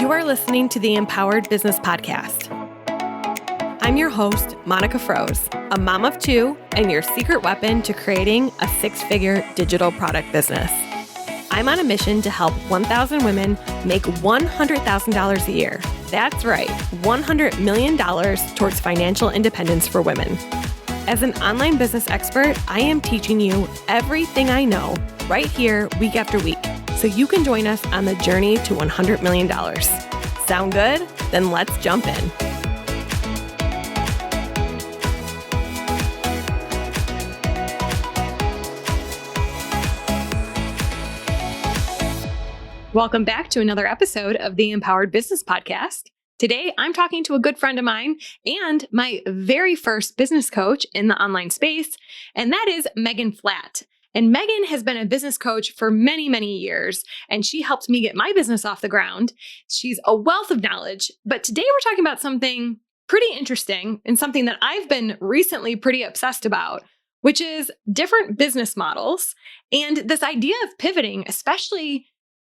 You are listening to the Empowered Business Podcast. I'm your host, Monica Froese, a mom of two and your secret weapon to creating a six-figure digital product business. I'm on a mission to help 1,000 women make $100,000 a year. That's right, $100 million towards financial independence for women. As an online business expert, I am teaching you everything I know right here week after week, so you can join us on the journey to $100 million. Sound good? Then let's jump in. Welcome back to another episode of the Empowered Business Podcast. Today, I'm talking to a good friend of mine and my very first business coach in the online space, and that is Megan Flatt. And Megan has been a business coach for many, many years, and she helped me get my business off the ground. She's a wealth of knowledge, but today we're talking about something pretty interesting and something that I've been recently pretty obsessed about, which is different business models and this idea of pivoting, especially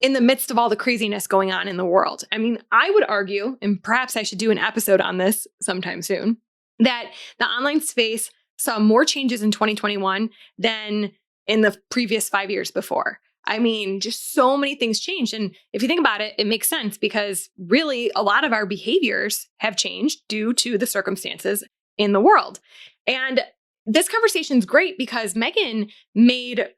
in the midst of all the craziness going on in the world. I mean, I would argue, and perhaps I should do an episode on this sometime soon, that the online space saw more changes in 2021 than in the previous 5 years before. I mean, just so many things changed. And if you think about it, it makes sense because really a lot of our behaviors have changed due to the circumstances in the world. And this conversation is great because Megan made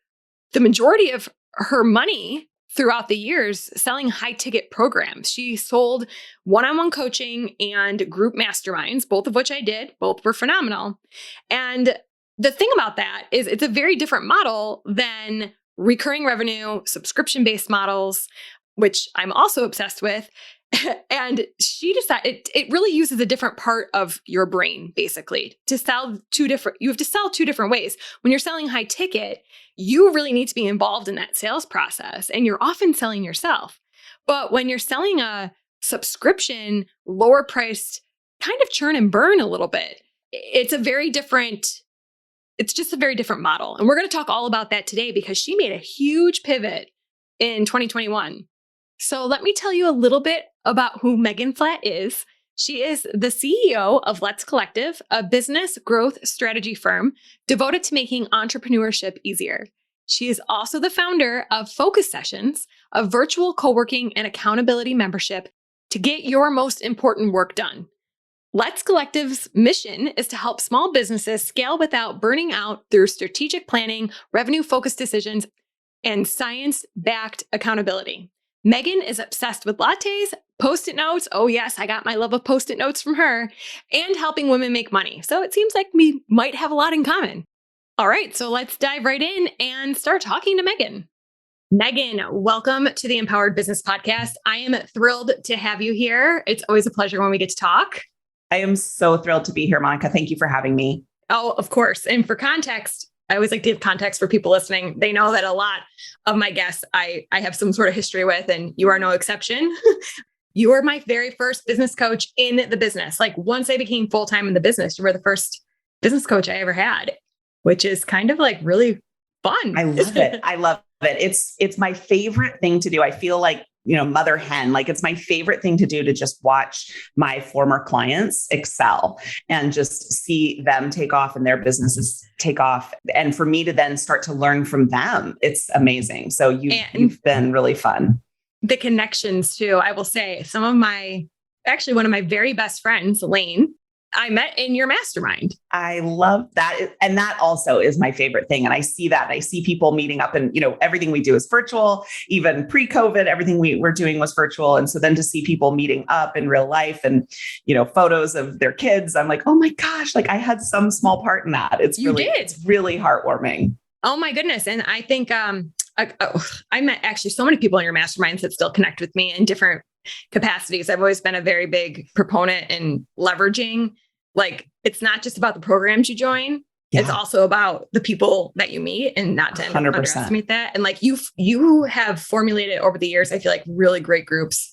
the majority of her money throughout the years selling high ticket programs. She sold one-on-one coaching and group masterminds, both of which I did. Both were phenomenal. And the thing about that is it's a very different model than recurring revenue, subscription-based models, which I'm also obsessed with. And she decided it really uses a different part of your brain, basically, to sell you have to sell two different ways. When you're selling high ticket, you really need to be involved in that sales process, and you're often selling yourself. But when you're selling a subscription, lower priced, kind of churn and burn a little bit, it's just a very different model. And we're going to talk all about that today because she made a huge pivot in 2021. So let me tell you a little bit about who Megan Flatt is. She is the CEO of Let's Collective, a business growth strategy firm devoted to making entrepreneurship easier. She is also the founder of Focus Sessions, a virtual co-working and accountability membership to get your most important work done. Let's Collective's mission is to help small businesses scale without burning out through strategic planning, revenue-focused decisions, and science-backed accountability. Megan is obsessed with lattes, Post-it notes. Oh yes, I got my love of Post-it notes from her, and helping women make money. So it seems like we might have a lot in common. All right, so let's dive right in and start talking to Megan. Megan, welcome to the Empowered Business Podcast. I am thrilled to have you here. It's always a pleasure when we get to talk. I am so thrilled to be here, Monica. Thank you for having me. Oh, of course. And for context, I always like to give context for people listening. They know that a lot of my guests I have some sort of history with, and you are no exception. You were my very first business coach in the business. Like once I became full-time in the business, you were the first business coach I ever had, which is kind of like really fun. I love it. I love it. It's my favorite thing to do. I feel like, mother hen, like it's my favorite thing to do to just watch my former clients excel and just see them take off and their businesses take off. And for me to then start to learn from them, it's amazing. So you've been really fun. The connections too, I will say one of my very best friends, Lane, I met in your mastermind. I love that. And that also is my favorite thing. And I see that. I see people meeting up and, everything we do is virtual. Even pre-COVID, everything we were doing was virtual. And so then to see people meeting up in real life and, photos of their kids, I'm like, oh my gosh, like I had some small part in that. It's really heartwarming. Oh my goodness. And I think I met actually so many people in your masterminds that still connect with me in different capacities. I've always been a very big proponent in leveraging. Like, it's not just about the programs you join. Yeah. It's also about the people that you meet, and not to 100%. Underestimate that. And like you have formulated over the years, I feel like really great groups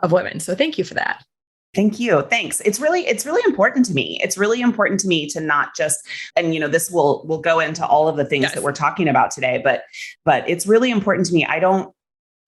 of women. So thank you for that. Thank you. Thanks. It's really important to me. It's really important to me to not just, and this will go into all of the things that we're talking about today, but it's really important to me. I don't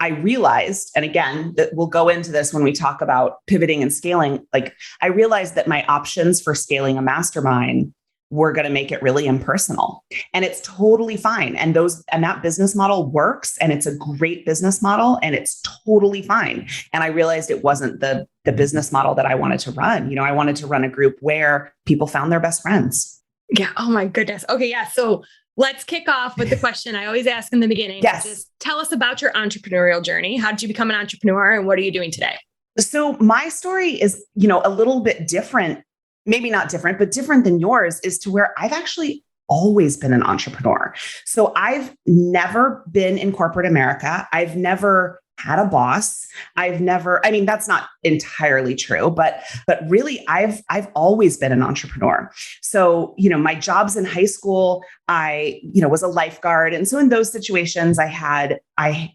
I realized, and again, that we'll go into this when we talk about pivoting and scaling. Like I realized that my options for scaling a mastermind were going to make it really impersonal, and it's totally fine. And that business model works, and it's a great business model, and it's totally fine. And I realized it wasn't the business model that I wanted to run. You know, I wanted to run a group where people found their best friends. Yeah. Oh my goodness. Okay. Yeah. So let's kick off with the question I always ask in the beginning. Yes. Just tell us about your entrepreneurial journey. How did you become an entrepreneur, and what are you doing today? So my story is, a little bit different, maybe not different, but different than yours, is to where I've actually always been an entrepreneur. So I've never been in corporate America. I've never had a boss. That's not entirely true, but really I've always been an entrepreneur. So, my jobs in high school, I was a lifeguard. And so in those situations I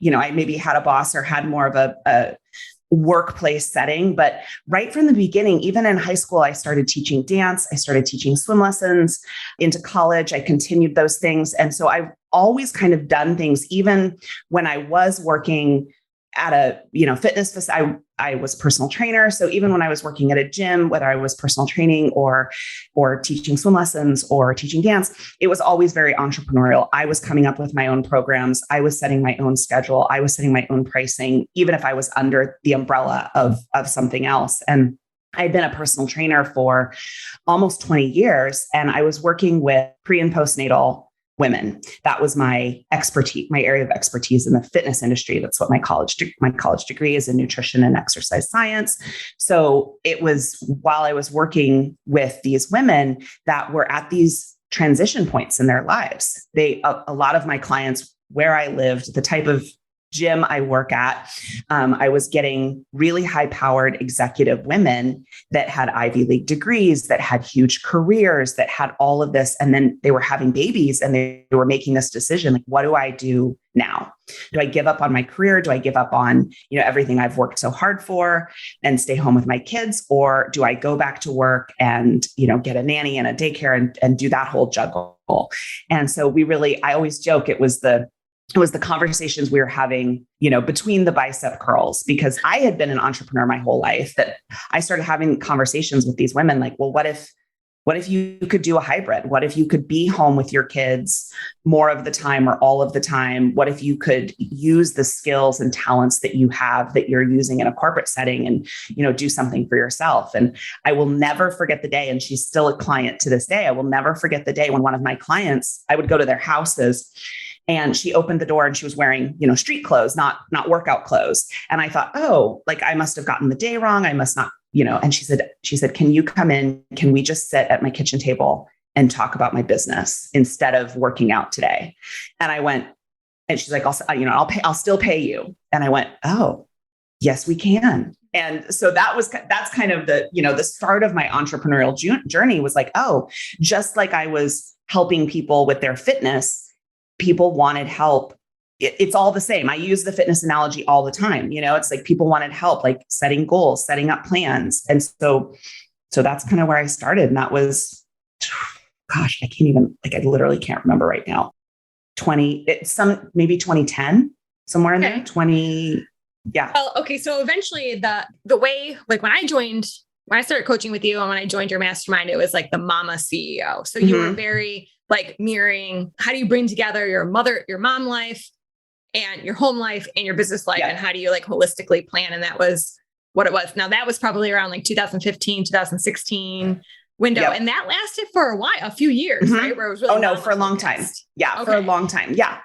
maybe had a boss or had more of a workplace setting. But right from the beginning, even in high school, I started teaching dance. I started teaching swim lessons. Into college, I continued those things. And so I've always kind of done things, even when I was working at a, fitness facility. I was a personal trainer. So even when I was working at a gym, whether I was personal training or teaching swim lessons or teaching dance, it was always very entrepreneurial. I was coming up with my own programs. I was setting my own schedule. I was setting my own pricing, even if I was under the umbrella of something else. And I'd been a personal trainer for almost 20 years, and I was working with pre and postnatal women. That was my expertise, my area of expertise in the fitness industry. That's what my college degree is in nutrition and exercise science. So it was while I was working with these women that were at these transition points in their lives. A lot of my clients, where I lived, the type of gym I work at, I was getting really high-powered executive women that had Ivy League degrees, that had huge careers, that had all of this. And then they were having babies, and they were making this decision, like, what do I do now? Do I give up on my career? Do I give up on, everything I've worked so hard for and stay home with my kids? Or do I go back to work and, get a nanny and a daycare and do that whole juggle? And so I always joke it was the conversations we were having, between the bicep curls, because I had been an entrepreneur my whole life, that I started having conversations with these women like, well, what if you could do a hybrid? What if you could be home with your kids more of the time or all of the time? What if you could use the skills and talents that you have that you're using in a corporate setting and, do something for yourself? And I will never forget the day, and she's still a client to this day. I will never forget the day when one of my clients, I would go to their houses, and she opened the door and she was wearing, street clothes, not workout clothes. And I thought, oh, like I must have gotten the day wrong. I must not, and she said, can you come in? Can we just sit at my kitchen table and talk about my business instead of working out today? And I went, and she's like, I'll still pay you. And I went, oh, yes, we can. And so that's kind of the start of my entrepreneurial journey was like, oh, just like I was helping people with their fitness, people wanted help. It's all the same. I use the fitness analogy all the time. It's like people wanted help, like setting goals, setting up plans. And so that's kind of where I started. And that was, gosh, I literally can't remember right now. Maybe 2010, somewhere in there, 20. Yeah. Well, okay. So eventually the way, like when I started coaching with you and when I joined your mastermind, it was like the mama CEO. So you were very like mirroring, how do you bring together your mom life and your home life and your business life? Yeah. And how do you like holistically plan? And that was what it was. Now that was probably around like 2015, 2016 window. Yep. And that lasted for a few years, right? Where it was really for a long time. Yeah. Okay. For a long time. Yeah.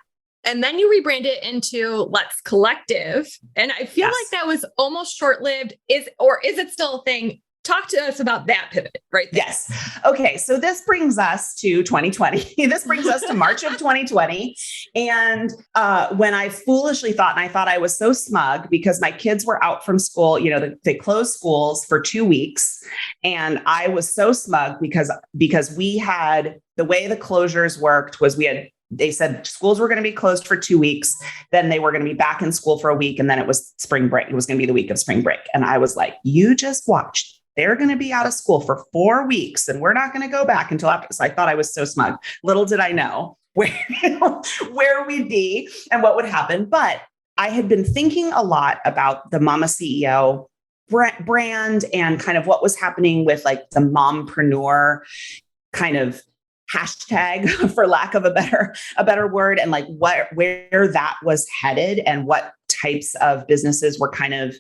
And then you rebranded it into Let's Collective. And I feel like that was almost short-lived. Is it still a thing? Talk to us about that pivot right there. Yes. Okay. So this brings us to 2020. This brings us to March of 2020. And when I foolishly thought, and I thought I was so smug because my kids were out from school, they closed schools for 2 weeks. And I was so smug because we had, the way the closures worked was they said schools were going to be closed for 2 weeks. Then they were going to be back in school for a week. And then it was spring break. It was going to be the week of spring break. And I was like, you just watched. They're going to be out of school for 4 weeks and we're not going to go back until after. So I thought I was so smug. Little did I know where we'd be and what would happen. But I had been thinking a lot about the Mama CEO brand and kind of what was happening with like the mompreneur kind of hashtag, for lack of a better word, and like where that was headed and what types of businesses were kind of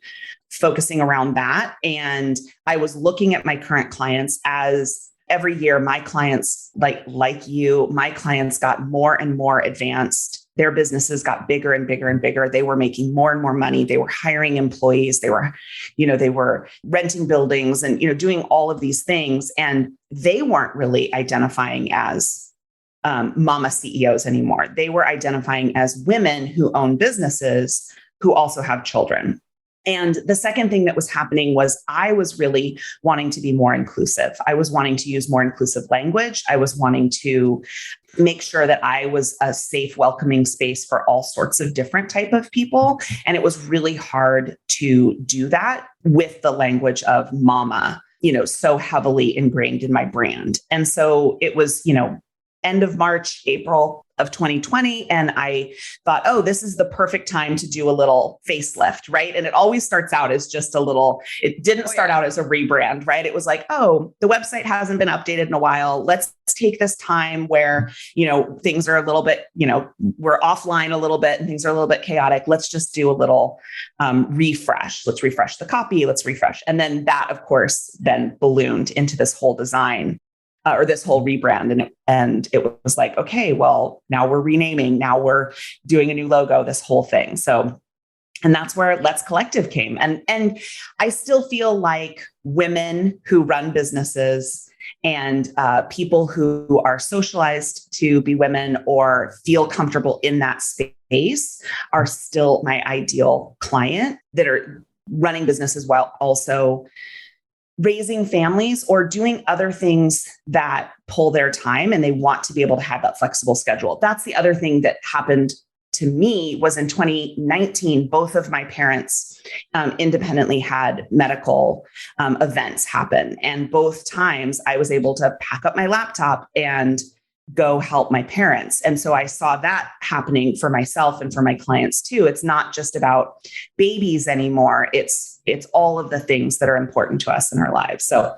focusing around that. And I was looking at my current clients as every year, my clients, like you, my clients got more and more advanced. Their businesses got bigger and bigger and bigger. They were making more and more money. They were hiring employees. They were renting buildings and, doing all of these things. And they weren't really identifying as mama CEOs anymore. They were identifying as women who own businesses who also have children. And the second thing that was happening was I was really wanting to be more inclusive. I was wanting to use more inclusive language. I was wanting to make sure that I was a safe, welcoming space for all sorts of different type of people. And it was really hard to do that with the language of mama, so heavily ingrained in my brand. And so it was, end of March, April of 2020. And I thought, oh, this is the perfect time to do a little facelift, right? And it always starts out as just it didn't start out as a rebrand, right? It was like, oh, the website hasn't been updated in a while. Let's take this time where, things are a little bit, we're offline a little bit and things are a little bit chaotic. Let's just do a little refresh. Let's refresh the copy. Let's refresh. And then that, of course, then ballooned into this whole design. Or this whole rebrand. And it was like, okay, well, now we're renaming, now we're doing a new logo, this whole thing. So, and that's where Let's Collective came. And I still feel like women who run businesses and people who are socialized to be women or feel comfortable in that space are still my ideal client that are running businesses while also raising families or doing other things that pull their time and they want to be able to have that flexible schedule. That's the other thing that happened to me was in 2019, both of my parents independently had medical events happen. And both times I was able to pack up my laptop and go help my parents. And so I saw that happening for myself and for my clients too. It's not just about babies anymore. It's all of the things that are important to us in our lives. So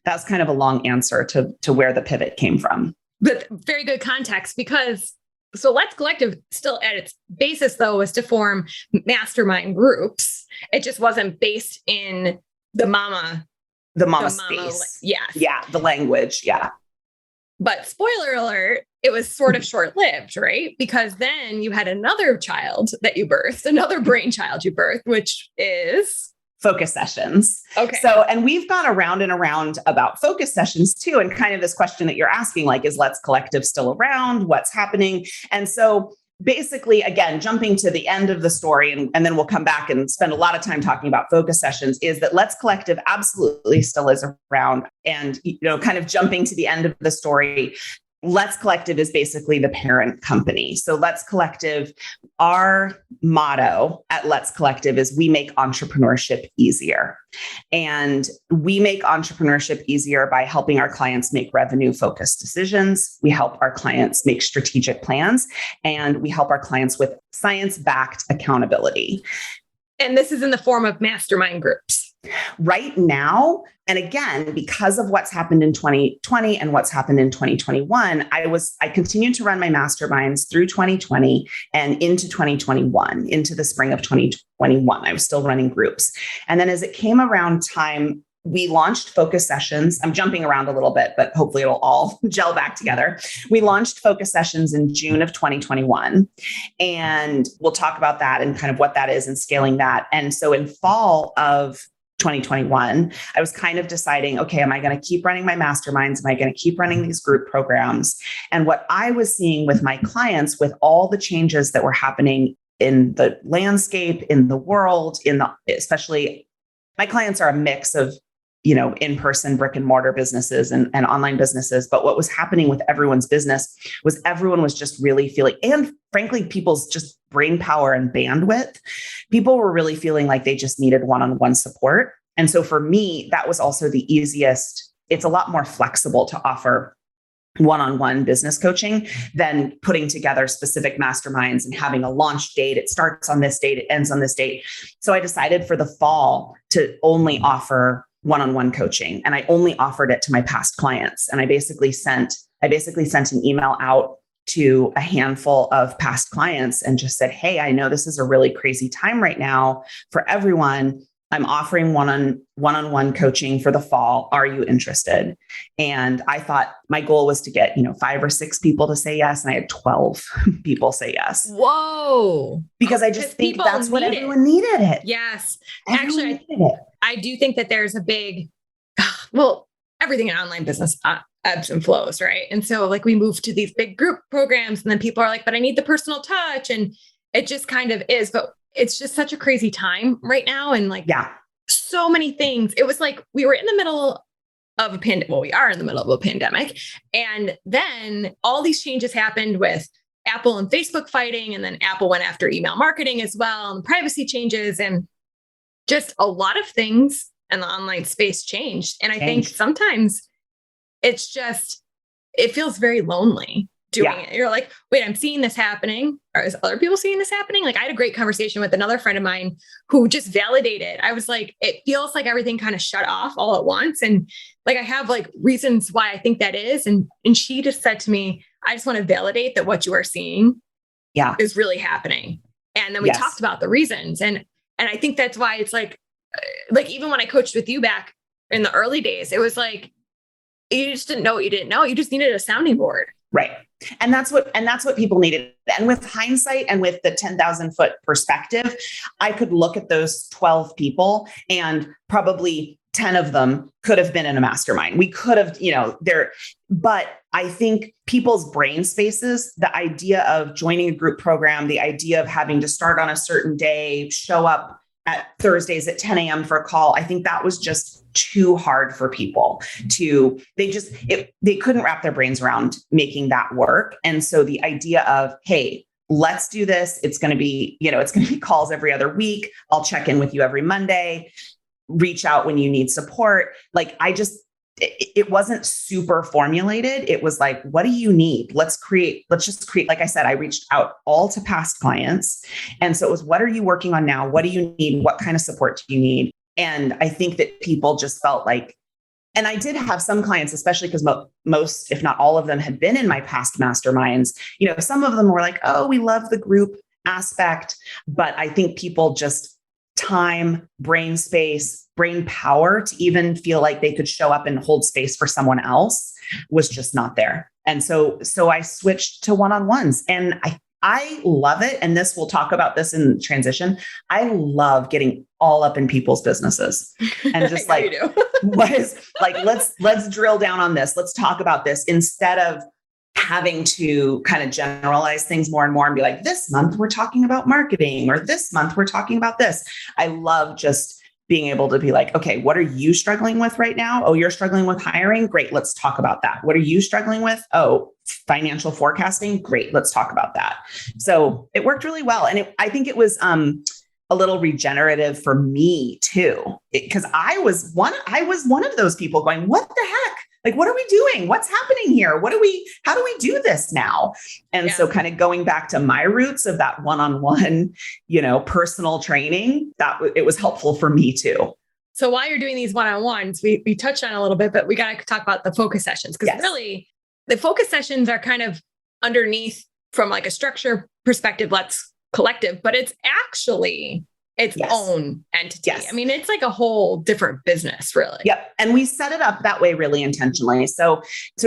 that's kind of a long answer to where the pivot came from. But very good context because so Let's Collective still at its basis though was to form mastermind groups. It just wasn't based in the mama space. Yes. Yeah. The language. Yeah. But spoiler alert, it was sort of short-lived, right? Because then you had another child that you birthed, another brainchild you birthed, which is focus sessions. Okay. So, and we've gone around and around about focus sessions too. And kind of this question that you're asking, like, is Let's Collective still around? What's happening? And so basically, again, jumping to the end of the story, and then we'll come back and spend a lot of time talking about focus sessions, is that Let's Collective absolutely still is around. And, kind of jumping to the end of the story, Let's Collective is basically the parent company. So Let's Collective, our motto at Let's Collective is we make entrepreneurship easier. And we make entrepreneurship easier by helping our clients make revenue-focused decisions. We help our clients make strategic plans, and we help our clients with science-backed accountability. And this is in the form of mastermind groups. Right now, and again, because of what's happened in 2020 and what's happened in 2021, I continued to run my masterminds through 2020 and into 2021, into the spring of 2021. I was still running groups. And then as it came around time, we launched focus sessions. I'm jumping around a little bit, but hopefully it'll all gel back together. We launched focus sessions in June of 2021. And we'll talk about that and kind of what that is and scaling that. And so in fall of 2021, I was kind of deciding, okay, am I going to keep running my masterminds? Am I going to keep running these group programs? And what I was seeing with my clients, with all the changes that were happening in the landscape, in the world, especially my clients are a mix of, in-person brick and mortar businesses and online businesses. But what was happening with everyone's business was everyone was just really feeling, and frankly, people's just brain power and bandwidth, people were really feeling like they just needed one-on-one support. And so for me, that was also the easiest. It's a lot more flexible to offer one-on-one business coaching than putting together specific masterminds and having a launch date. It starts on this date, it ends on this date. So I decided for the fall to only offer one-on-one coaching. And I only offered it to my past clients. And I basically sent an email out to a handful of past clients and just said, hey, I know this is a really crazy time right now for everyone. I'm offering one-on-one coaching for the fall. Are you interested? And I thought my goal was to get, 5 or 6 people to say yes. And I had 12 people say yes. Whoa. Because I just think that's what everyone needed it. Yes. Everyone Actually, I do think that there's a big, everything in online business ebbs and flows, right? And so like we move to these big group programs and then people are like, but I need the personal touch. And it just kind of is, but it's just such a crazy time right now. And so many things. It was like we were in the middle of a pandemic. Well, we are in the middle of a pandemic. And then all these changes happened with Apple and Facebook fighting. And then Apple went after email marketing as well, and privacy changes, and just a lot of things in the online space changed. And I think sometimes it's just, it feels very lonely doing it. You're like, wait, I'm seeing this happening. Or is other people seeing this happening? Like I had a great conversation with another friend of mine who just validated. I was like, it feels like everything kind of shut off all at once. And like, I have like reasons why I think that is. And she just said to me, I just want to validate that what you are seeing is really happening. And then we talked about the reasons. And I think that's why it's like even when I coached with you back in the early days, it was like, you just didn't know what you didn't know. You just needed a sounding board. Right. And that's what people needed. And with hindsight and with the 10,000 foot perspective, I could look at those 12 people and probably 10 of them could have been in a mastermind. We could have, but I think people's brain spaces, the idea of joining a group program, the idea of having to start on a certain day, show up at Thursdays at 10 a.m. for a call. I think that was just too hard for people they couldn't wrap their brains around making that work. And so the idea of, hey, let's do this. It's going to be, it's going to be calls every other week. I'll check in with you every Monday, reach out when you need support. Like it wasn't super formulated. It was like, what do you need? Let's just create. Like I said, I reached out all to past clients. And so it was, what are you working on now? What do you need? What kind of support do you need? And I think that people just felt like, and I did have some clients, especially because most, if not all of them had been in my past masterminds, some of them were like, oh, we love the group aspect. But I think people just time, brain space, brain power to even feel like they could show up and hold space for someone else was just not there. And so I switched to one-on-ones, and I love it. And we'll talk about this in transition. I love getting all up in people's businesses and just like, let's drill down on this. Let's talk about this instead of having to kind of generalize things more and more and be like, this month we're talking about marketing, or this month we're talking about this. I love just being able to be like, okay, what are you struggling with right now? Oh, you're struggling with hiring? Great. Let's talk about that. What are you struggling with? Oh, financial forecasting? Great. Let's talk about that. So it worked really well. And I think it was a little regenerative for me too, because I was one of those people going, what the heck? Like, what are we doing? What's happening here? How do we do this now? And so kind of going back to my roots of that one-on-one, personal training, it was helpful for me too. So while you're doing these one-on-ones, we touched on a little bit, but we got to talk about the focus sessions, because really the focus sessions are kind of underneath from like a structure perspective, Let's Collective, but it's actually its own entity. Yes. I mean, it's like a whole different business, really. Yep. And we set it up that way really intentionally. So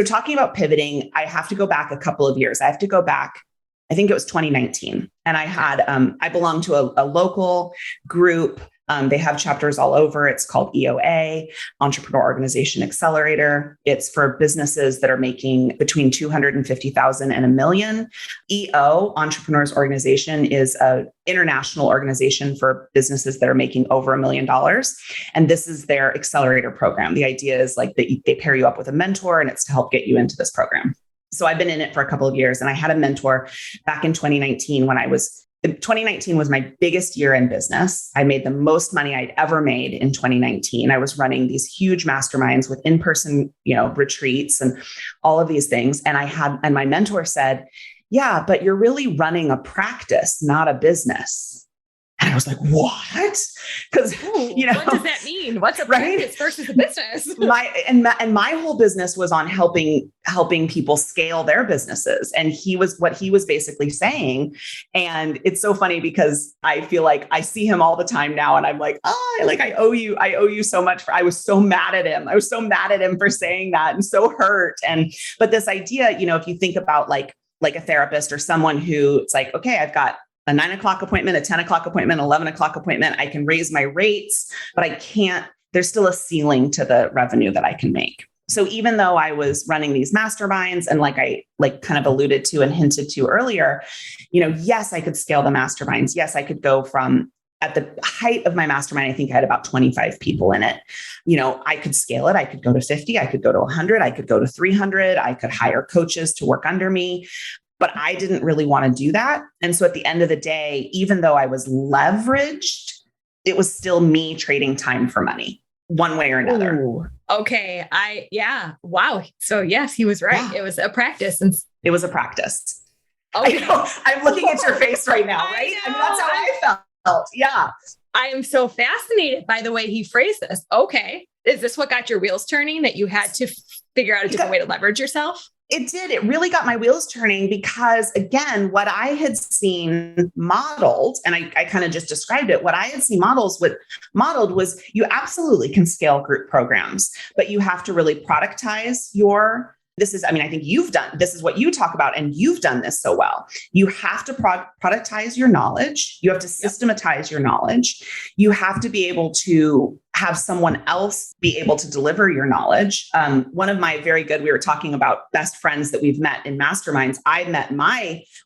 talking about pivoting, I have to go back a couple of years. I have to go back, I think it was 2019. And I had, I belonged to a local group. They have chapters all over. It's called EOA, Entrepreneur Organization Accelerator. It's for businesses that are making between 250,000 and $1 million. EO, Entrepreneurs Organization, is an international organization for businesses that are making over $1 million. And this is their accelerator program. The idea is like they pair you up with a mentor, and it's to help get you into this program. So I've been in it for a couple of years, and I had a mentor back in 2019 when I was 2019 was my biggest year in business. I made the most money I'd ever made in 2019. I was running these huge masterminds with in-person, retreats and all of these things. And my mentor said, yeah, but you're really running a practice, not a business. And I was like, what? Because, what does that mean? What's a practice versus a business? my whole business was on helping people scale their businesses. And what he was basically saying. And it's so funny because I feel like I see him all the time now. And I'm like, I owe you so much I was so mad at him. I was so mad at him for saying that and so hurt. But this idea, if you think about like a therapist or someone who it's like, okay, I've got a 9 o'clock appointment, a 10 o'clock appointment, 11 o'clock appointment. I can raise my rates, but I can't, there's still a ceiling to the revenue that I can make. So even though I was running these masterminds and like I kind of alluded to and hinted to earlier, yes, I could scale the masterminds. Yes, I could go from at the height of my mastermind, I think I had about 25 people in it. I could scale it. I could go to 50. I could go to 100. I could go to 300. I could hire coaches to work under me. But I didn't really want to do that. And so at the end of the day, even though I was leveraged, it was still me trading time for money one way or another. Ooh, okay. Wow. So yes, he was right. Yeah. It was a practice. It was a practice. Okay. I'm looking at your face right now, right? I mean, that's how I felt. Yeah. I am so fascinated by the way he phrased this. Okay. Is this what got your wheels turning, that you had to figure out a different way to leverage yourself? It did. It really got my wheels turning because, again, what I had seen modeled, and I kind of just described it, what I had seen modeled was you absolutely can scale group programs, but you have to really productize I think this is what you talk about, and you've done this so well. You have to productize your knowledge. You have to systematize your knowledge. You have to be able to have someone else be able to deliver your knowledge. One of my we were talking about best friends that we've met in masterminds. I met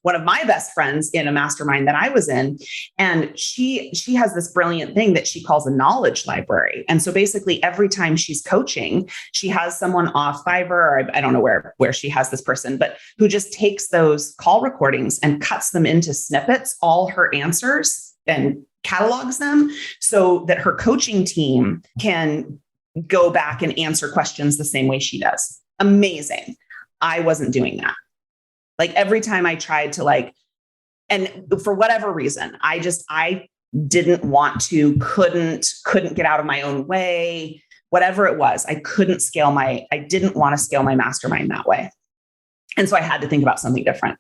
one of my best friends in a mastermind that I was in. And she has this brilliant thing that she calls a knowledge library. And so basically every time she's coaching, she has someone off Fiverr, or I don't know where she has this person, but who just takes those call recordings and cuts them into snippets, all her answers, and catalogs them so that her coaching team can go back and answer questions the same way she does. Amazing. I wasn't doing that. Like every time I tried to and for whatever reason, I didn't want to, couldn't get out of my own way, whatever it was. I didn't want to scale my mastermind that way. And so I had to think about something different.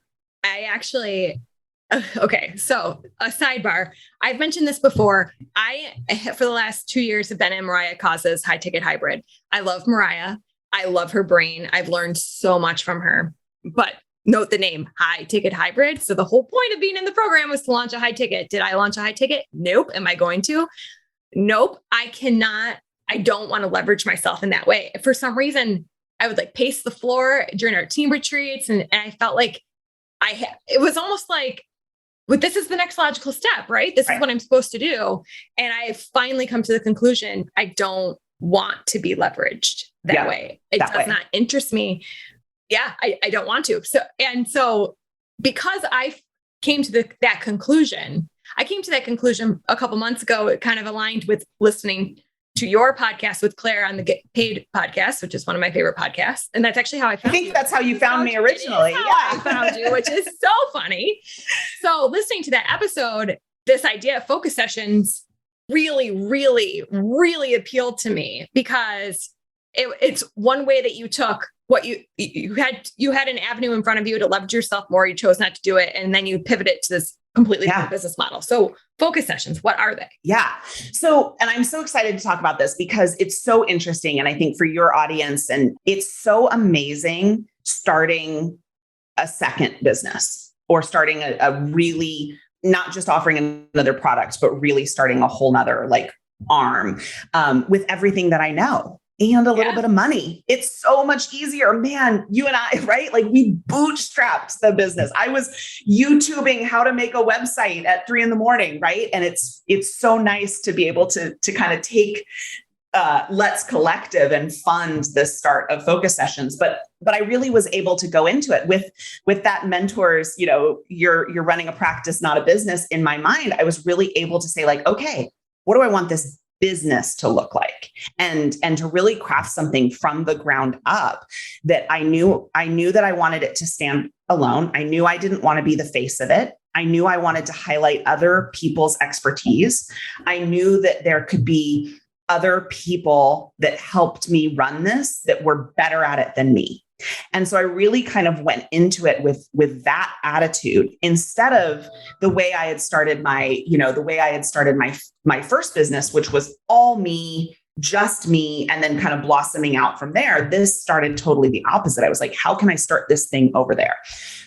Okay. So a sidebar, I've mentioned this before. For the last 2 years, have been in Mariah Cause's High Ticket Hybrid. I love Mariah. I love her brain. I've learned so much from her, but note the name High Ticket Hybrid. So the whole point of being in the program was to launch a high ticket. Did I launch a high ticket? Nope. Am I going to? Nope. I cannot. I don't want to leverage myself in that way. For some reason, I would pace the floor during our team retreats. And I felt like it was almost like, but this is the next logical step, right? This is what I'm supposed to do. And I finally come to the conclusion, I don't want to be leveraged that way. It does not interest me. Yeah, I don't want to. So because I came to that conclusion a couple months ago. It kind of aligned with listening to your podcast with Claire on the Get Paid podcast, which is one of my favorite podcasts. And that's actually how I found you. I think that's how you found me originally. I found you, which is so funny. So listening to that episode, this idea of focus sessions really, really, really appealed to me because it's one way that you took what you had an avenue in front of you to leverage yourself more. You chose not to do it. And then you pivoted to this completely different business model. So focus sessions, what are they? Yeah. So, and I'm so excited to talk about this because it's so interesting. And I think for your audience, and it's so amazing starting a second business or starting a really, not just offering another product, but really starting a whole nother arm with everything that I know. And a little bit of money. It's so much easier, man. You and I, right? We bootstrapped the business. I was YouTubing how to make a website at 3 a.m, right? And it's so nice to be able to kind of take Let's Collective and fund the start of focus sessions. But I really was able to go into it with that mentors, you're running a practice, not a business. In my mind, I was really able to say like, okay, what do I want this business to look like? And to really craft something from the ground up that I knew that I wanted it to stand alone. I knew I didn't want to be the face of it. I knew I wanted to highlight other people's expertise. I knew that there could be other people that helped me run this that were better at it than me. And so I really kind of went into it with that attitude instead of the way I had started my first business, which was all me, just me, and then kind of blossoming out from there. This started totally the opposite. I was like, how can I start this thing over there?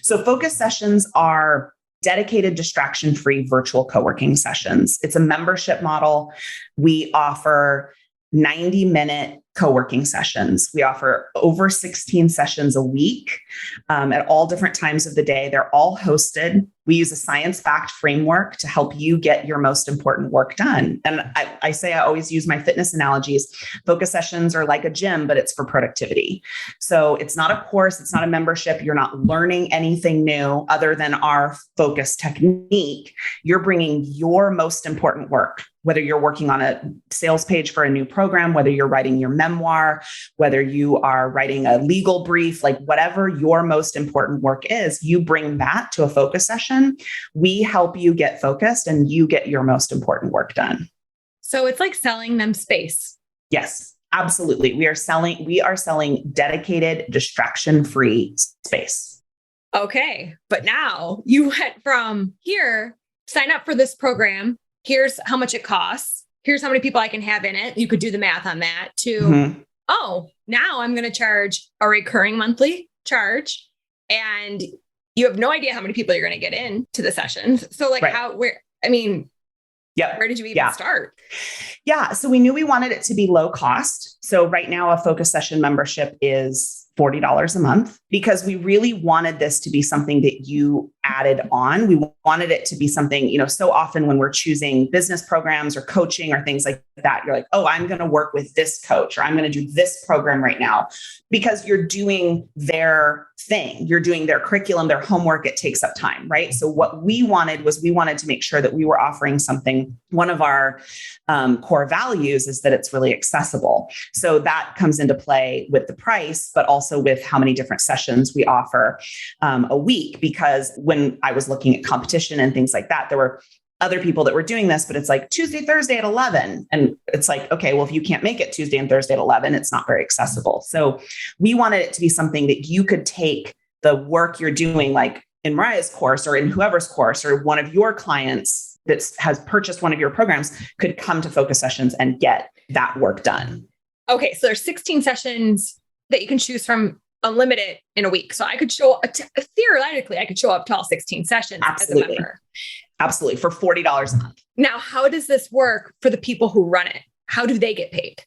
So focus sessions are dedicated, distraction-free virtual co-working sessions. It's a membership model. We offer 90-minute co-working sessions. We offer over 16 sessions a week at all different times of the day. They're all hosted. We use a science-backed framework to help you get your most important work done. And I always use my fitness analogies. Focus sessions are like a gym, but it's for productivity. So it's not a course, it's not a membership. You're not learning anything new other than our focus technique. You're bringing your most important work, whether you're working on a sales page for a new program, whether you're writing your memoir, whether you are writing a legal brief, like whatever your most important work is, you bring that to a focus session. We help you get focused and you get your most important work done. So it's like selling them space. Yes, absolutely. We are selling dedicated, distraction-free space. Okay. But now you went from here, sign up for this program. Here's how much it costs. Here's how many people I can have in it. You could do the math on that to, oh, now I'm going to charge a recurring monthly charge. And you have no idea how many people you're going to get into the sessions. So like where did you even start? Yeah. So we knew we wanted it to be low cost. So right now a focus session membership is $40 a month because we really wanted this to be something that you added on. We wanted it to be something, so often when we're choosing business programs or coaching or things like that, you're like, oh, I'm going to work with this coach or I'm going to do this program right now because you're doing their thing. You're doing their curriculum, their homework. It takes up time, right? So what we wanted to make sure that we were offering something. One of our core values is that it's really accessible. So that comes into play with the price, but also with how many different sessions we offer a week. Because when I was looking at competition and things like that, there were other people that were doing this, but it's like Tuesday, Thursday at 11. And it's like, okay, well, if you can't make it Tuesday and Thursday at 11, it's not very accessible. So we wanted it to be something that you could take the work you're doing, like in Mariah's course or in whoever's course, or one of your clients that has purchased one of your programs could come to focus sessions and get that work done. Okay. So there's 16 sessions that you can choose from, unlimited in a week. So I could theoretically, I could show up to all 16 sessions as a member. Absolutely. For $40 a month. Now, how does this work for the people who run it? How do they get paid?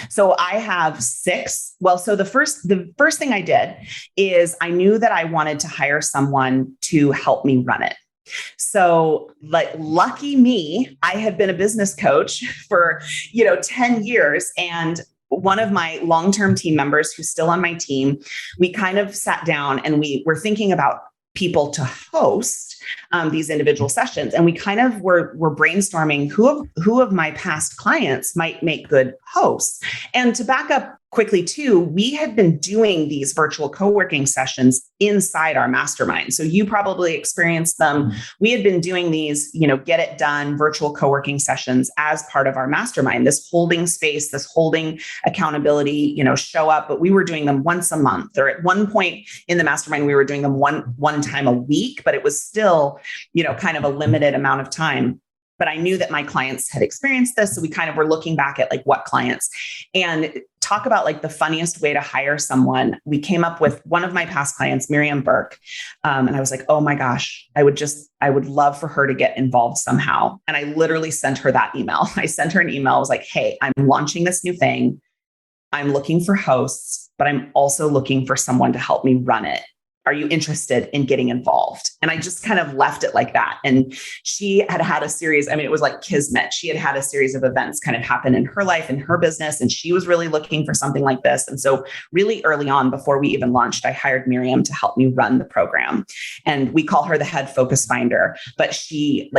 So I have 6. Well, so the first thing I did is I knew that I wanted to hire someone to help me run it. So like lucky me, I had been a business coach for, 10 years. And one of my long-term team members who's still on my team, we kind of sat down and we were thinking about people to host these individual sessions. And we kind of were brainstorming who of my past clients might make good hosts. And to back up quickly too, we had been doing these virtual co-working sessions inside our mastermind. So you probably experienced them. We had been doing these, get it done virtual co-working sessions as part of our mastermind, this holding space, this holding accountability, show up, but we were doing them once a month, or at one point in the mastermind, we were doing them one time a week, but it was still, kind of a limited amount of time. But I knew that my clients had experienced this. So we kind of were looking back at like what clients, and talk about like the funniest way to hire someone. We came up with one of my past clients, Miriam Burke. And I was like, oh my gosh, I would love for her to get involved somehow. And I literally sent her that email. I sent her an email. I was like, hey, I'm launching this new thing. I'm looking for hosts, but I'm also looking for someone to help me run it. are you interested in getting involved? And I just kind of left it like that. And she had a series, I mean, it was like kismet. She had a series of events kind of happen in her life, in her business, and she was really looking for something like this. And so really early on, before we even launched, I hired Miriam to help me run the program. And we call her the head focus finder, but she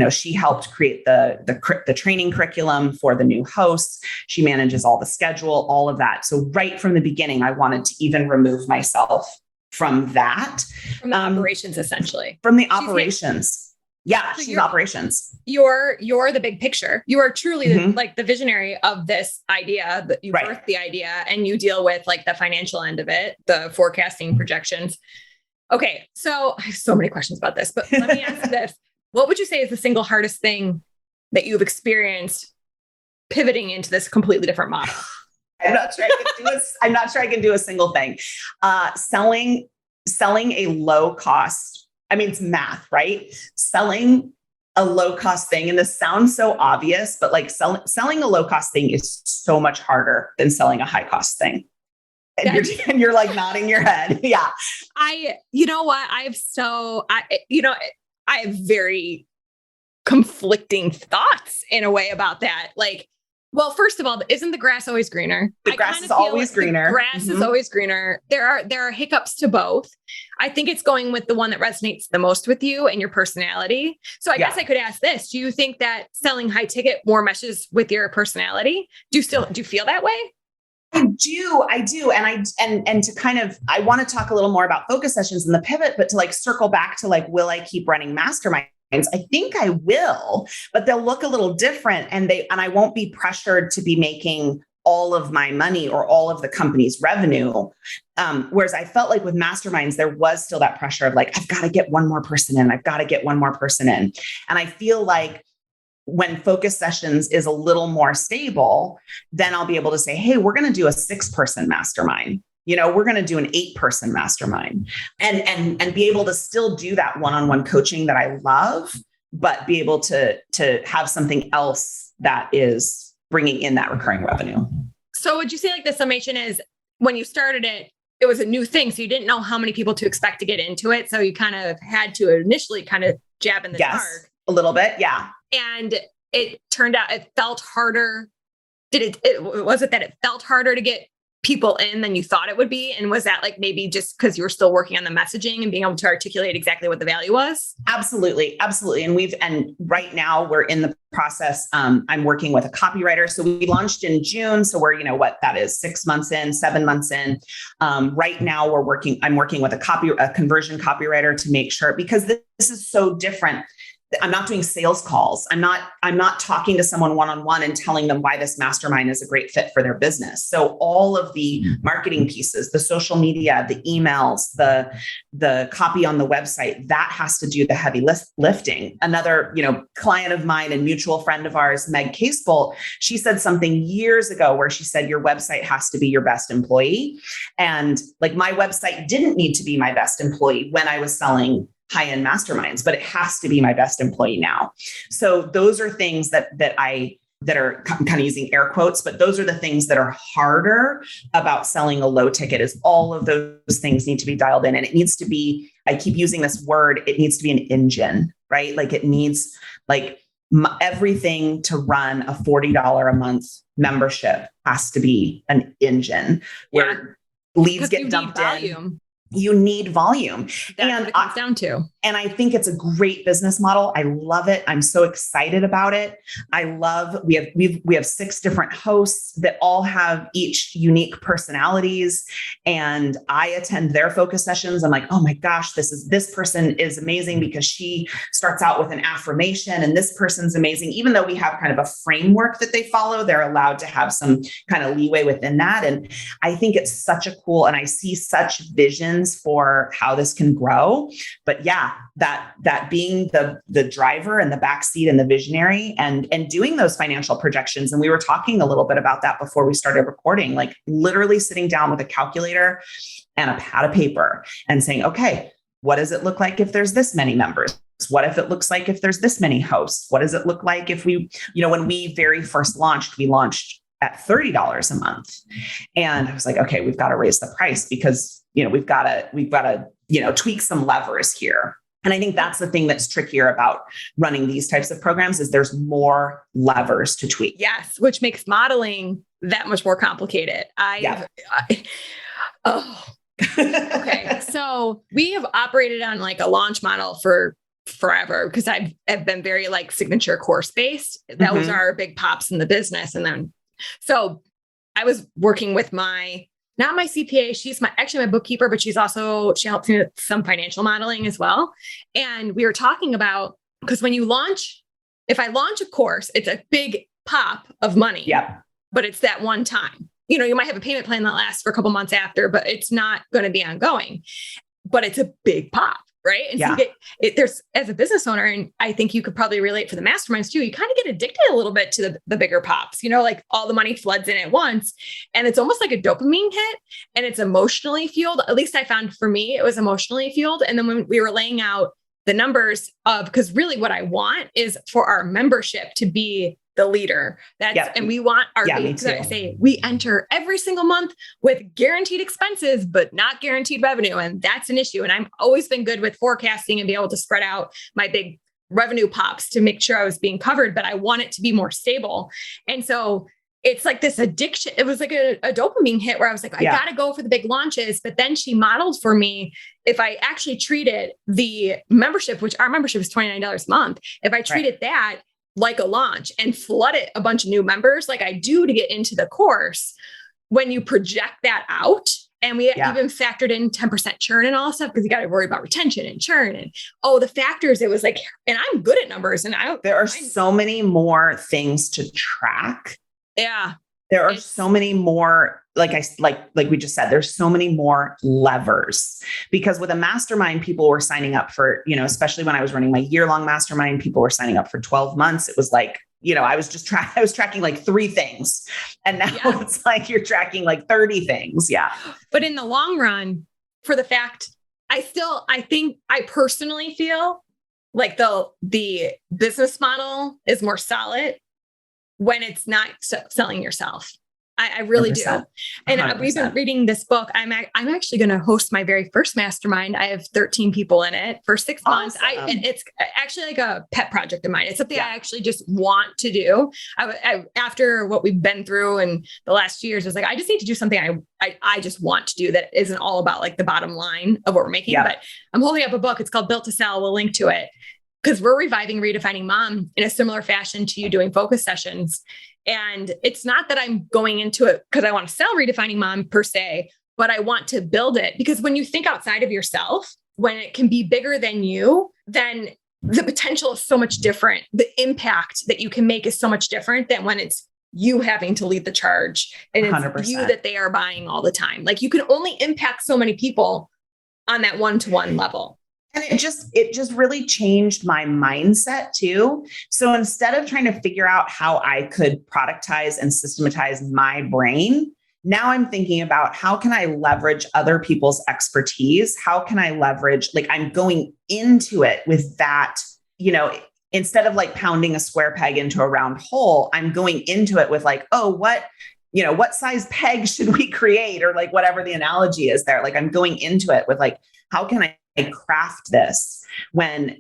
she helped create the training curriculum for the new hosts. She manages all the schedule, all of that. So right from the beginning, I wanted to even remove myself from that. From the operations, essentially. From the operations. Yeah, so she's operations. You're the big picture. You are truly the visionary of this idea, that you birthed the idea, and you deal with like the financial end of it, the forecasting projections. Okay. So I have so many questions about this, but let me ask this. What would you say is the single hardest thing that you've experienced pivoting into this completely different model? I'm not sure I can do a single thing. Selling a low cost. I mean, it's math, right? Selling a low cost thing. And this sounds so obvious, but like selling a low cost thing is so much harder than selling a high cost thing. And you're like nodding your head. Yeah. You know what? I have very conflicting thoughts in a way about that. Like, well, first of all, isn't the grass always greener? The grass is always greener. The grass is always greener. There are hiccups to both. I think it's going with the one that resonates the most with you and your personality. So I guess I could ask this. Do you think that selling high ticket more meshes with your personality? Do you feel that way? I do. And to kind of, I want to talk a little more about focus sessions and the pivot, but to like circle back to like, will I keep running masterminds? I think I will, but they'll look a little different, and I won't be pressured to be making all of my money or all of the company's revenue. Whereas I felt like with masterminds, there was still that pressure of like, I've got to get one more person in. I've got to get one more person in. And I feel like when focus sessions is a little more stable, then I'll be able to say, hey, we're going to do a 6-person mastermind. We're going to do an 8-person mastermind and be able to still do that one-on-one coaching that I love, but be able to have something else that is bringing in that recurring revenue. So would you say like the summation is when you started it, it was a new thing. So you didn't know how many people to expect to get into it. So you kind of had to initially kind of jab in the dark. A little bit. Yeah. And it turned out it felt harder. Was it that it felt harder to get people in than you thought it would be? And was that like maybe just because you were still working on the messaging and being able to articulate exactly what the value was? Absolutely. Absolutely. And right now we're in the process. I'm working with a copywriter. So we launched in June. So we're, that is 6 months in, 7 months in. Right now I'm working with a conversion copywriter to make sure, because this is so different. I'm not doing sales calls. I'm not talking to someone one-on-one and telling them why this mastermind is a great fit for their business. So all of the marketing pieces, the social media, the emails, the copy on the website, that has to do the heavy lifting. Another, client of mine and mutual friend of ours, Meg Casebolt, she said something years ago where she said, your website has to be your best employee. And like my website didn't need to be my best employee when I was selling high-end masterminds, but it has to be my best employee now. So those are things that are kind of using air quotes, but those are the things that are harder about selling a low ticket, is all of those things need to be dialed in. And it needs to be, I keep using this word, it needs to be an engine, right? Like it needs everything to run a $40 a month membership has to be an engine where leads get dumped in. You need volume. That's what it comes down to. And I think it's a great business model. I love it. I'm so excited about it. We have 6 different hosts that all have each unique personalities, and I attend their focus sessions. I'm like, oh my gosh, this person is amazing because she starts out with an affirmation, and this person's amazing. Even though we have kind of a framework that they follow, they're allowed to have some kind of leeway within that. And I think it's such a cool, and I see such visions for how this can grow. But yeah, that being the driver and the backseat and the visionary and doing those financial projections. And we were talking a little bit about that before we started recording, like literally sitting down with a calculator and a pad of paper and saying, okay, what does it look like if there's this many members? What if it looks like if there's this many hosts? What does it look like if we, when we very first launched, we launched at $30 a month. And I was like, okay, we've got to raise the price because we've got to, tweak some levers here. And I think that's the thing that's trickier about running these types of programs is there's more levers to tweak. Yes, which makes modeling that much more complicated. Okay. So we have operated on like a launch model for forever because I've been very like signature course based. That was our big pops in the business. And then, so I was working with not my CPA. She's actually my bookkeeper, but she helps me with some financial modeling as well. And we were talking about, because if I launch a course, it's a big pop of money, but it's that one time. You might have a payment plan that lasts for a couple months after, but it's not going to be ongoing, but it's a big pop. Right. And so there's, as a business owner, and I think you could probably relate for the masterminds too, you kind of get addicted a little bit to the bigger pops, like all the money floods in at once. And it's almost like a dopamine hit and it's emotionally fueled. At least I found for me, it was emotionally fueled. And then when we were laying out the numbers because really what I want is for our membership to be the leader. And we want our leads that say we enter every single month with guaranteed expenses, but not guaranteed revenue. And that's an issue. And I've always been good with forecasting and be able to spread out my big revenue pops to make sure I was being covered, but I want it to be more stable. And so it's like this addiction. It was like a dopamine hit where I was like, I got to go for the big launches. But then she modeled for me, if I actually treated the membership, which our membership is $29 a month, if I treated that like a launch and flood it a bunch of new members, like I do to get into the course, when you project that out, and we even factored in 10% churn and all that stuff, because you got to worry about retention and churn and the factors. It was like, and I'm good at numbers, and there are so many more things to track. Yeah. There are so many more, like we just said, there's so many more levers, because with a mastermind, people were signing up for, especially when I was running my year-long mastermind, people were signing up for 12 months. It was like, I was tracking like 3 things, and now it's like you're tracking like 30 things. Yeah. But in the long run, for the fact, I personally feel like the business model is more solid when it's not selling yourself. I really 100%. Do. And 100%. We've been reading this book. I'm actually going to host my very first mastermind. I have 13 people in it for 6 months. It's actually like a pet project of mine. It's something I actually just want to do. After what we've been through in the last 2 years, I was like, I just need to do something I just want to do that isn't all about like the bottom line of what we're making. But I'm holding up a book. It's called Built to Sell. We'll link to it, because we're reviving Redefining Mom in a similar fashion to you doing focus sessions. And it's not that I'm going into it because I want to sell Redefining Mom per se, but I want to build it, because when you think outside of yourself, when it can be bigger than you, then the potential is so much different. The impact that you can make is so much different than when it's you having to lead the charge and it's 100%. You that they are buying all the time. Like you can only impact so many people on that one-to-one level. And it just really changed my mindset too. So instead of trying to figure out how I could productize and systematize my brain, now I'm thinking about how can I leverage other people's expertise? How can I leverage, like I'm going into it with that, instead of like pounding a square peg into a round hole, I'm going into it with like, what size peg should we create? Or like whatever the analogy is there. Like I'm going into it with like, how can I craft this when,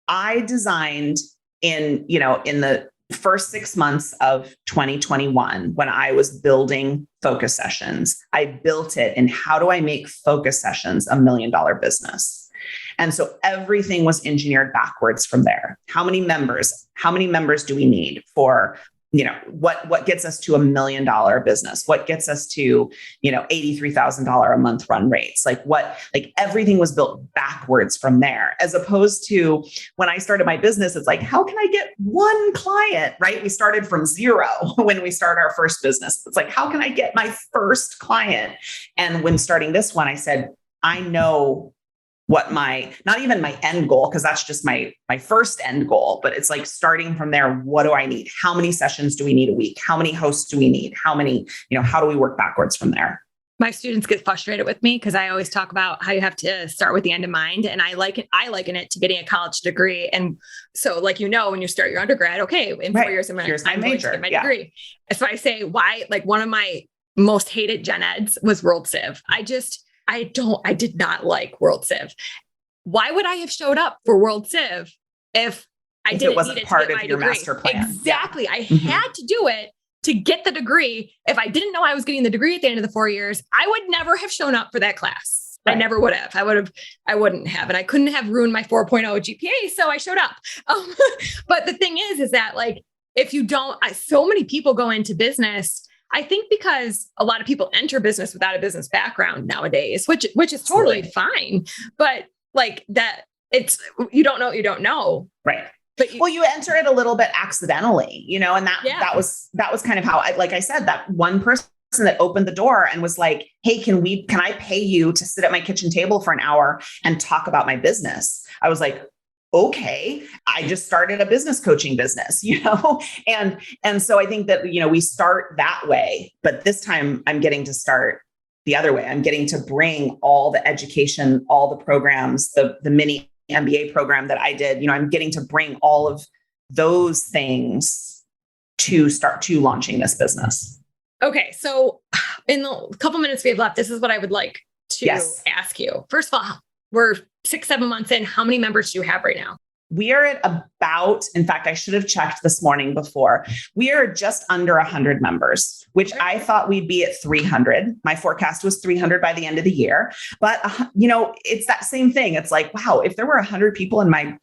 I designed in the first 6 months of 2021, when I was building focus sessions, I built it in how do I make focus sessions $1 million business? And so everything was engineered backwards from there. How many members do we need for, what gets us to $1 million business? What gets us to, $83,000 a month run rates? Like everything was built backwards from there, as opposed to when I started my business, it's like, how can I get one client, right? We started from 0 when we started our first business. It's like, how can I get my first client? And when starting this one, I said, I know what not even my end goal, because that's just my first end goal, but it's like starting from there. What do I need? How many sessions do we need a week? How many hosts do we need? How many, how do we work backwards from there? My students get frustrated with me because I always talk about how you have to start with the end in mind. And I liken it to getting a college degree. And so when you start your undergrad, okay, in 4 years, I'm going to get my degree. So I say why, like one of my most hated gen eds was World Civ. I did not like World Civ. Why would I have showed up for World Civ if it wasn't part of your master plan? Exactly. Yeah. I had to do it to get the degree. If I didn't know I was getting the degree at the end of the 4 years, I would never have shown up for that class. Right. I never would have. I wouldn't have. And I couldn't have ruined my 4.0 GPA. So I showed up. But the thing is that like, if you don't, so many people go into business, I think because a lot of people enter business without a business background nowadays, which is totally fine. But like that, you don't know what you don't know. Right. But you enter it a little bit accidentally, and that was kind of how like I said, that one person that opened the door and was like, hey, can I pay you to sit at my kitchen table for an hour and talk about my business? I was like, okay, I just started a business coaching business, and so I think that, we start that way, but this time I'm getting to start the other way. I'm getting to bring all the education, all the programs, the mini MBA program that I did, I'm getting to bring all of those things to start to launching this business. Okay. So in the couple minutes we have left, this is what I would like to ask you. First of all, we're 6-7 months in. How many members do you have right now? We are at about, in fact, I should have checked this morning before. We are just under 100 members, which I thought we'd be at 300. My forecast was 300 by the end of the year. But, it's that same thing. It's like, wow, if there were 100 people in my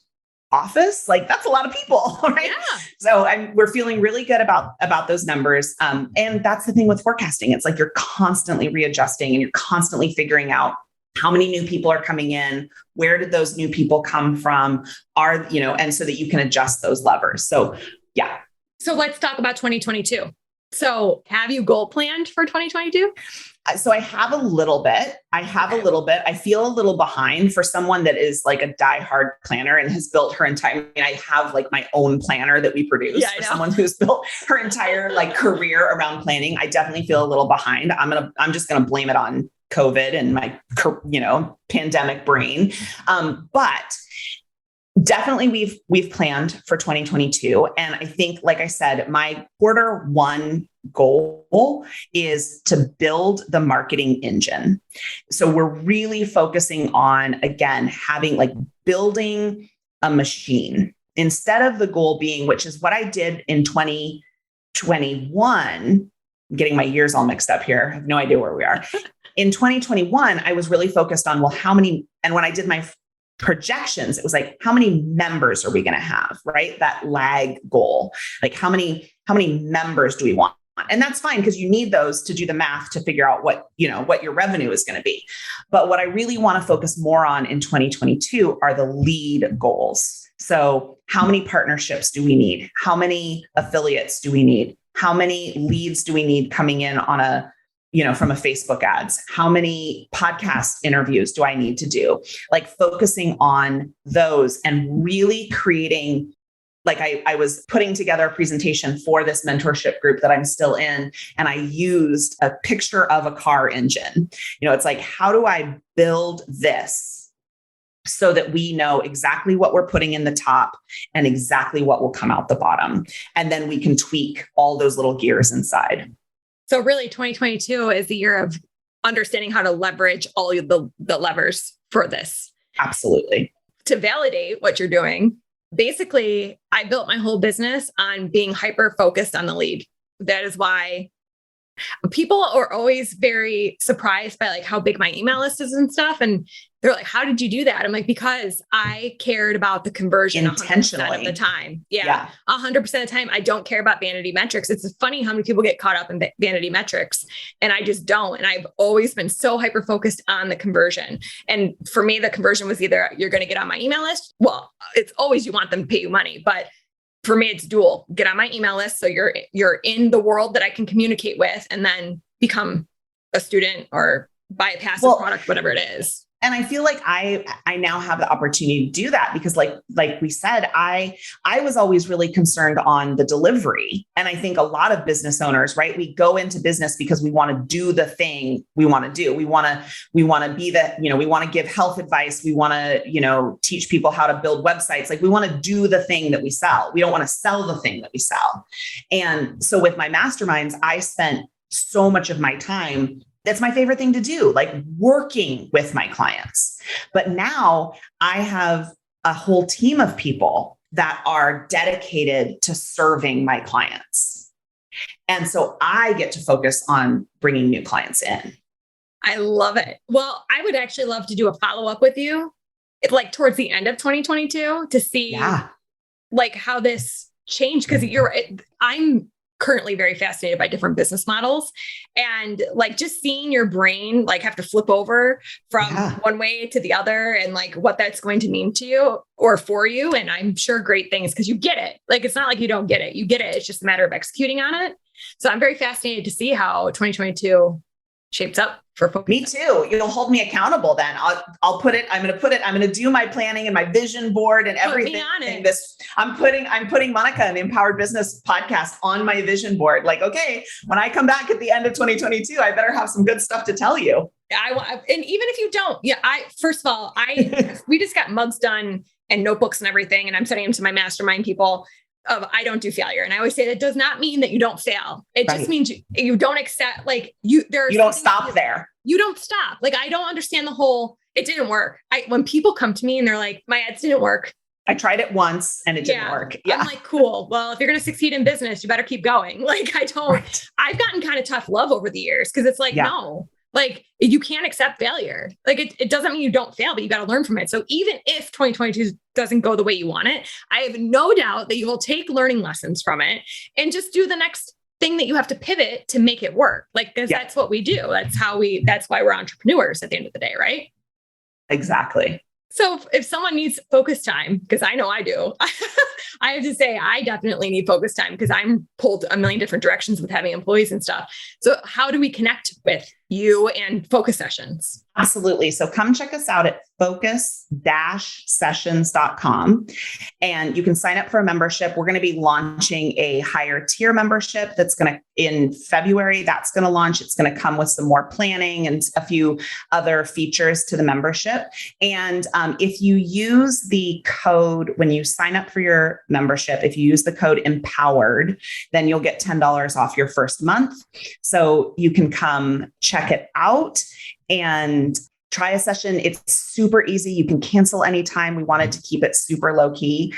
office, like that's a lot of people, right? Yeah. So we're feeling really good about those numbers. And that's the thing with forecasting. It's like you're constantly readjusting and you're constantly figuring out how many new people are coming in, where did those new people come from, and so that you can adjust those levers. So, yeah. So let's talk about 2022. So have you goal planned for 2022? So I have a little bit. I feel a little behind for someone that is like a diehard planner and has built her entire, I have like my own planner that we produce for someone who's built her entire like career around planning. I definitely feel a little behind. I'm just going to blame it on COVID and my, pandemic brain. But definitely we've planned for 2022. And I think, like I said, my Q1 goal is to build the marketing engine. So we're really focusing on, again, building a machine instead of the goal being, which is what I did in 2021. I'm getting my years all mixed up here. I have no idea where we are. In 2021, I was really focused on, and when I did my projections, it was like, how many members are we going to have, right? That lag goal, like how many members do we want? And that's fine because you need those to do the math to figure out what your revenue is going to be. But what I really want to focus more on in 2022 are the lead goals. So how many partnerships do we need? How many affiliates do we need? How many leads do we need coming in on from a Facebook ads? How many podcast interviews do I need to do? Like focusing on those and really creating, like I was putting together a presentation for this mentorship group that I'm still in, and I used a picture of a car engine. It's like, how do I build this so that we know exactly what we're putting in the top and exactly what will come out the bottom? And then we can tweak all those little gears inside. So really 2022 is the year of understanding how to leverage all of the levers for this. Absolutely. To validate what you're doing, basically, I built my whole business on being hyper-focused on the lead. That is why people are always very surprised by like how big my email list is and stuff. And they're like, how did you do that? I'm like, because I cared about the conversion intentionally 100% of the time. Yeah. 100% of the time. I don't care about vanity metrics. It's funny how many people get caught up in vanity metrics, and I just don't. And I've always been so hyper-focused on the conversion. And for me, the conversion was either you're going to get on my email list. Well, it's always you want them to pay you money, but for me, it's dual. Get on my email list so you're in the world that I can communicate with, and then become a student or buy a passive product, whatever it is. And I feel like I now have the opportunity to do that because like we said, I was always really concerned on the delivery. And I think a lot of business owners, right? We go into business because we want to do the thing we want to do. We want to be we want to give health advice. We want to, teach people how to build websites. Like we want to do the thing that we sell. We don't want to sell the thing that we sell. And so with my masterminds, I spent so much of my time That's my favorite thing to do, like working with my clients. But now I have a whole team of people that are dedicated to serving my clients. And so I get to focus on bringing new clients in. I love it. Well, I would actually love to do a follow-up with you, like towards the end of 2022 to see like how this changed. Cause I'm currently very fascinated by different business models, and like just seeing your brain like have to flip over from one way to the other and like what that's going to mean to you or for you. And I'm sure great things because you get it. Like, it's not like you don't get it. You get it. It's just a matter of executing on it. So I'm very fascinated to see how 2022 shapes up for focus. Me too. You'll hold me accountable then. I'm going to do my planning and my vision board and everything. I'm putting Monica and the Empowered Business podcast on my vision board. Like, okay, when I come back at the end of 2022, I better have some good stuff to tell you. And even if you don't, first of all, we just got mugs done and notebooks and everything. And I'm sending them to my mastermind people of I don't do failure. And I always say that does not mean that you don't fail. It just means you don't accept, like you don't stop there. You don't stop. Like, I don't understand the whole, it didn't work. When people come to me and they're like, my ads didn't work. I tried it once and it didn't work. Yeah. I'm like, cool. Well, if you're going to succeed in business, you better keep going. Like, I've gotten kind of tough love over the years. Cause it's like, no, like you can't accept failure. Like it doesn't mean you don't fail, but you got to learn from it. So even if 2022 doesn't go the way you want it, I have no doubt that you will take learning lessons from it and just do the next thing that you have to pivot to make it work. Like, cause that's what we do. That's why we're entrepreneurs at the end of the day. Right? Exactly. So if someone needs focus time, because I know I do, I have to say I definitely need focus time because I'm pulled a million different directions with having employees and stuff. So how do we connect with you and focus sessions? Absolutely. So come check us out at focus-sessions.com and you can sign up for a membership. We're going to be launching a higher tier membership that's going to in February. That's going to launch. It's going to come with some more planning and a few other features to the membership. And if you use the code, when you sign up for your membership, if you use the code EMPOWERED, then you'll get $10 off your first month. So you can come check it out and try a session. It's super easy. You can cancel anytime. We wanted to keep it super low key.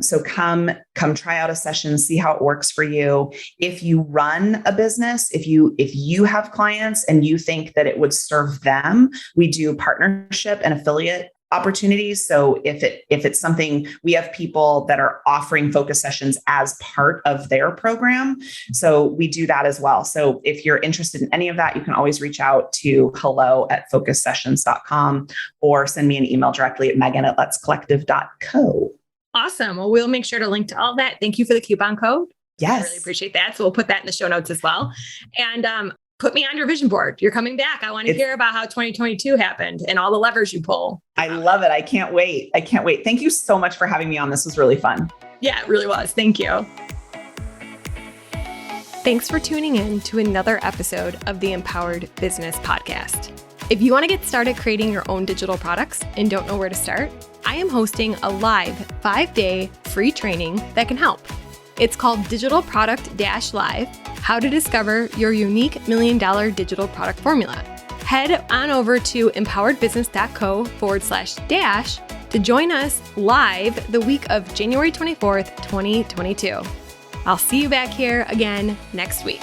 So come try out a session, see how it works for you. If you run a business, if you have clients and you think that it would serve them, we do partnership and affiliate opportunities. So if it's something, we have people that are offering focus sessions as part of their program. So we do that as well. So if you're interested in any of that, you can always reach out to hello@focussessions.com or send me an email directly at megan@letscollective.co. Awesome. Well, we'll make sure to link to all that. Thank you for the coupon code. Yes. I really appreciate that. So we'll put that in the show notes as well. And, put me on your vision board. You're coming back. I want to hear about how 2022 happened and all the levers you pull. I love it. I can't wait. Thank you so much for having me on. This was really fun. Yeah, it really was. Thank you. Thanks for tuning in to another episode of the Empowered Business Podcast. If you want to get started creating your own digital products and don't know where to start, I am hosting a live 5-day free training that can help. It's called Digital Product Live, How to Discover Your Unique $1 Million Digital Product Formula. Head on over to empoweredbusiness.co/dash to join us live the week of January 24th, 2022. I'll see you back here again next week.